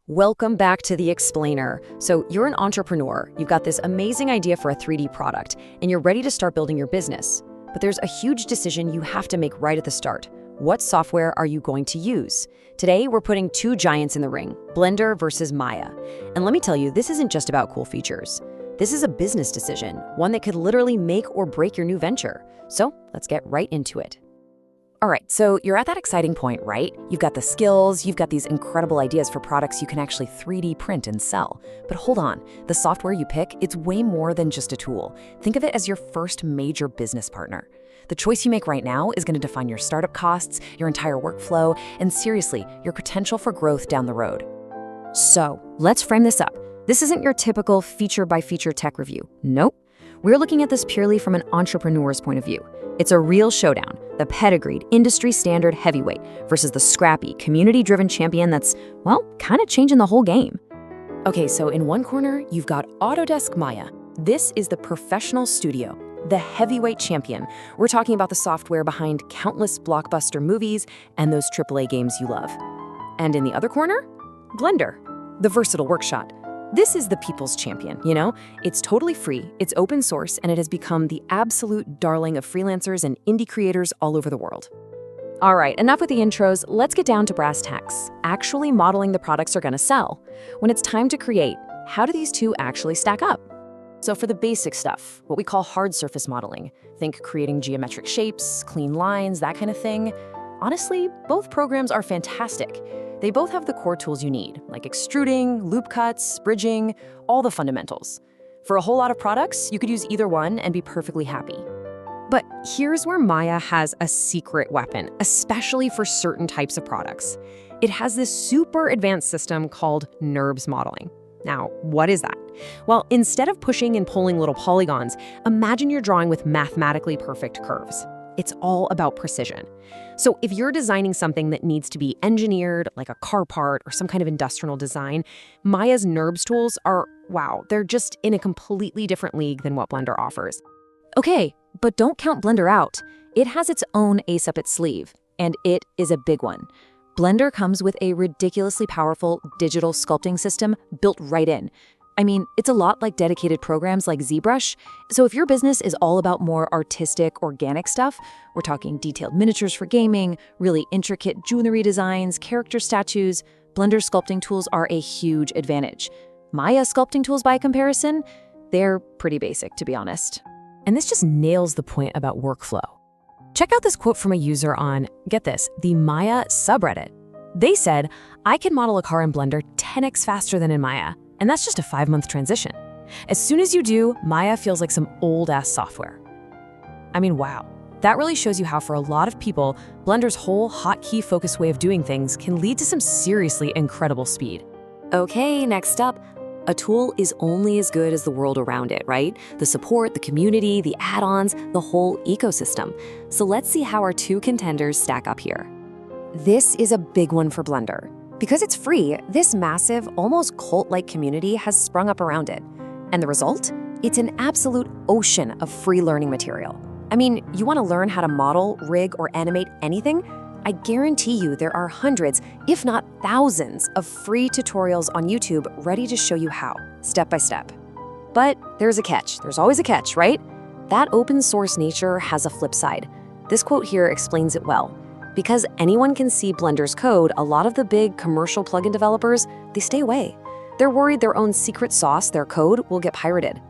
Welcome back to The Explainer. So you're an entrepreneur, you've got this amazing idea for a 3D product, and you're ready to start building your business. But there's a huge decision you have to make right at the start. What software are you going to use? Today, we're putting two giants in the ring, Blender versus Maya. And let me tell you, this isn't just about cool features. This is a business decision, one that could literally make or break your new venture. So let's get right into it. All right, so you're at that exciting point, right? You've got the skills, you've got these incredible ideas for products you can actually 3D print and sell. But hold on, the software you pick, it's way more than just a tool. Think of it as your first major business partner. The choice you make right now is going to define your startup costs, your entire workflow, and seriously, your potential for growth down the road. So let's frame this up. This isn't your typical feature-by-feature tech review. Nope. We're looking at this purely from an entrepreneur's point of view. It's a real showdown, the pedigreed, industry-standard heavyweight versus the scrappy, community-driven champion that's, well, kind of changing the whole game. Okay, so in one corner, you've got Autodesk Maya. This is the professional studio, the heavyweight champion. We're talking about the software behind countless blockbuster movies and those AAA games you love. And in the other corner, Blender, the versatile workshop. This is the people's champion, you know? It's totally free, it's open source, and it has become the absolute darling of freelancers and indie creators all over the world. All right, enough with the intros, let's get down to brass tacks, actually modeling the products you're gonna sell. When it's time to create, how do these two actually stack up? So for the basic stuff, what we call hard surface modeling, think creating geometric shapes, clean lines, that kind of thing. Honestly, both programs are fantastic. They both have the core tools you need, like extruding, loop cuts, bridging, all the fundamentals. For a whole lot of products, you could use either one and be perfectly happy. But here's where Maya has a secret weapon, especially for certain types of products. It has this super advanced system called NURBS modeling. Now, what is that? Well, instead of pushing and pulling little polygons, imagine you're drawing with mathematically perfect curves. It's all about precision. So if you're designing something that needs to be engineered, like a car part or some kind of industrial design, Maya's NURBS tools are, wow, they're just in a completely different league than what Blender offers. Okay, but don't count Blender out. It has its own ace up its sleeve, and it is a big one. Blender comes with a ridiculously powerful digital sculpting system built right in. I mean, it's a lot like dedicated programs like ZBrush. So if your business is all about more artistic, organic stuff, we're talking detailed miniatures for gaming, really intricate jewelry designs, character statues, Blender sculpting tools are a huge advantage. Maya sculpting tools, by comparison, they're pretty basic, to be honest. And this just nails the point about workflow. Check out this quote from a user on, get this, the Maya subreddit. They said, "I can model a car in Blender 10x faster than in Maya. And that's just a 5-month transition. As soon as you do, Maya feels like some old-ass software." I mean, wow. That really shows you how for a lot of people, Blender's whole hotkey-focused way of doing things can lead to some seriously incredible speed. Okay, next up. A tool is only as good as the world around it, right? The support, the community, the add-ons, the whole ecosystem. So let's see how our two contenders stack up here. This is a big one for Blender. Because it's free, this massive, almost cult-like community has sprung up around it. And the result? It's an absolute ocean of free learning material. I mean, you want to learn how to model, rig, or animate anything? I guarantee you there are hundreds, if not thousands, of free tutorials on YouTube ready to show you how, step by step. But there's a catch. There's always a catch, right? That open source nature has a flip side. This quote here explains it well. Because anyone can see Blender's code, a lot of the big commercial plugin developers, they stay away. They're worried their own secret sauce, their code, will get pirated.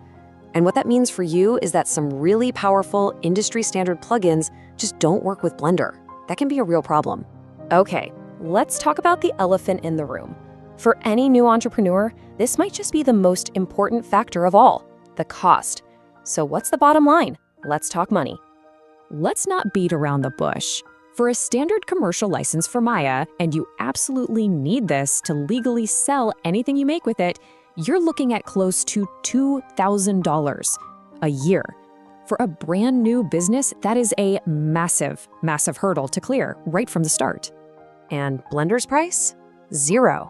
And what that means for you is that some really powerful industry-standard plugins just don't work with Blender. That can be a real problem. Okay, let's talk about the elephant in the room. For any new entrepreneur, this might just be the most important factor of all, the cost. So what's the bottom line? Let's talk money. Let's not beat around the bush. For a standard commercial license for Maya, and you absolutely need this to legally sell anything you make with it, you're looking at close to $2,000 a year. For a brand new business, that is a massive, massive hurdle to clear right from the start. And Blender's price? $0.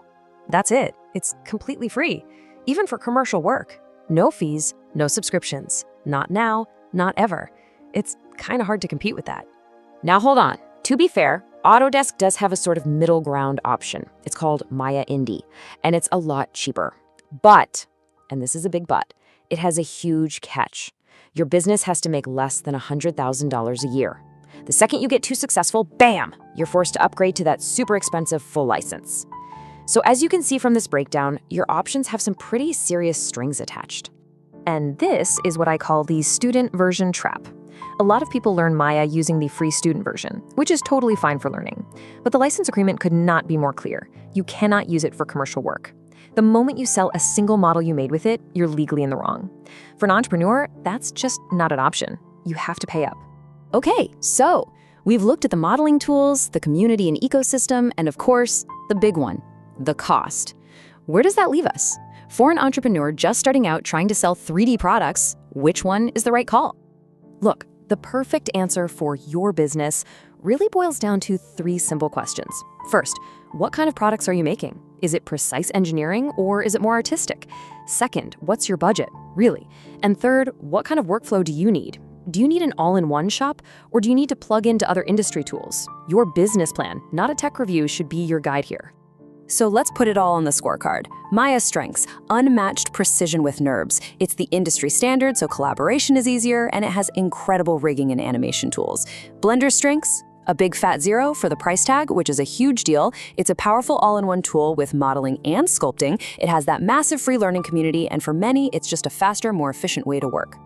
That's it. It's completely free, even for commercial work. No fees, no subscriptions. Not now, not ever. It's kind of hard to compete with that. Now hold on. To be fair, Autodesk does have a sort of middle ground option. It's called Maya Indie, and it's a lot cheaper. But, and this is a big but, it has a huge catch. Your business has to make less than $100,000 a year. The second you get too successful, bam, you're forced to upgrade to that super expensive full license. So as you can see from this breakdown, your options have some pretty serious strings attached. And this is what I call the student version trap. A lot of people learn Maya using the free student version, which is totally fine for learning. But the license agreement could not be more clear. You cannot use it for commercial work. The moment you sell a single model you made with it, you're legally in the wrong. For an entrepreneur, that's just not an option. You have to pay up. Okay, so we've looked at the modeling tools, the community and ecosystem, and of course, the big one, the cost. Where does that leave us? For an entrepreneur just starting out trying to sell 3D products, which one is the right call? Look, the perfect answer for your business really boils down to 3 simple questions. First, what kind of products are you making? Is it precise engineering or is it more artistic? Second, what's your budget, really? And third, what kind of workflow do you need? Do you need an all-in-one shop or do you need to plug into other industry tools? Your business plan, not a tech review, should be your guide here. So let's put it all on the scorecard. Maya's strengths: unmatched precision with NURBS. It's the industry standard, so collaboration is easier, and it has incredible rigging and animation tools. Blender's strengths: a big fat 0 for the price tag, which is a huge deal. It's a powerful all-in-one tool with modeling and sculpting. It has that massive free learning community, and for many, it's just a faster, more efficient way to work.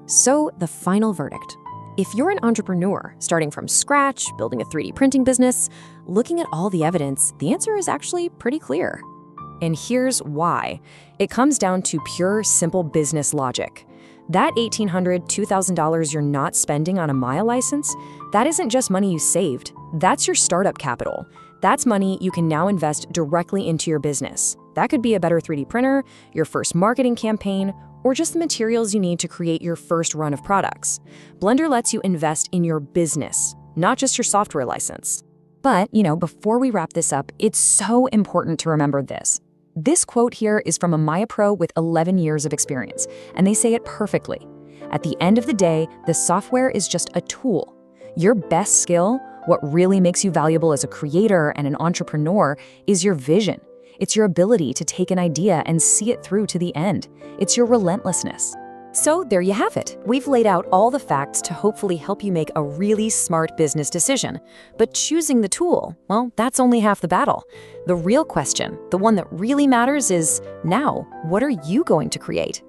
So the final verdict. If you're an entrepreneur starting from scratch, building a 3D printing business, looking at all the evidence, the answer is actually pretty clear. And here's why. It comes down to pure, simple business logic. That $1,800, $2,000 you're not spending on a Maya license, that isn't just money you saved. That's your startup capital. That's money you can now invest directly into your business. That could be a better 3D printer, your first marketing campaign, or just the materials you need to create your first run of products. Blender lets you invest in your business, not just your software license. But, before we wrap this up, it's so important to remember this. This quote here is from a Maya pro with 11 years of experience, and they say it perfectly. At the end of the day, the software is just a tool. Your best skill, what really makes you valuable as a creator and an entrepreneur, is your vision. It's your ability to take an idea and see it through to the end. It's your relentlessness. So there you have it. We've laid out all the facts to hopefully help you make a really smart business decision. But choosing the tool, well, that's only half the battle. The real question, the one that really matters is, now, what are you going to create?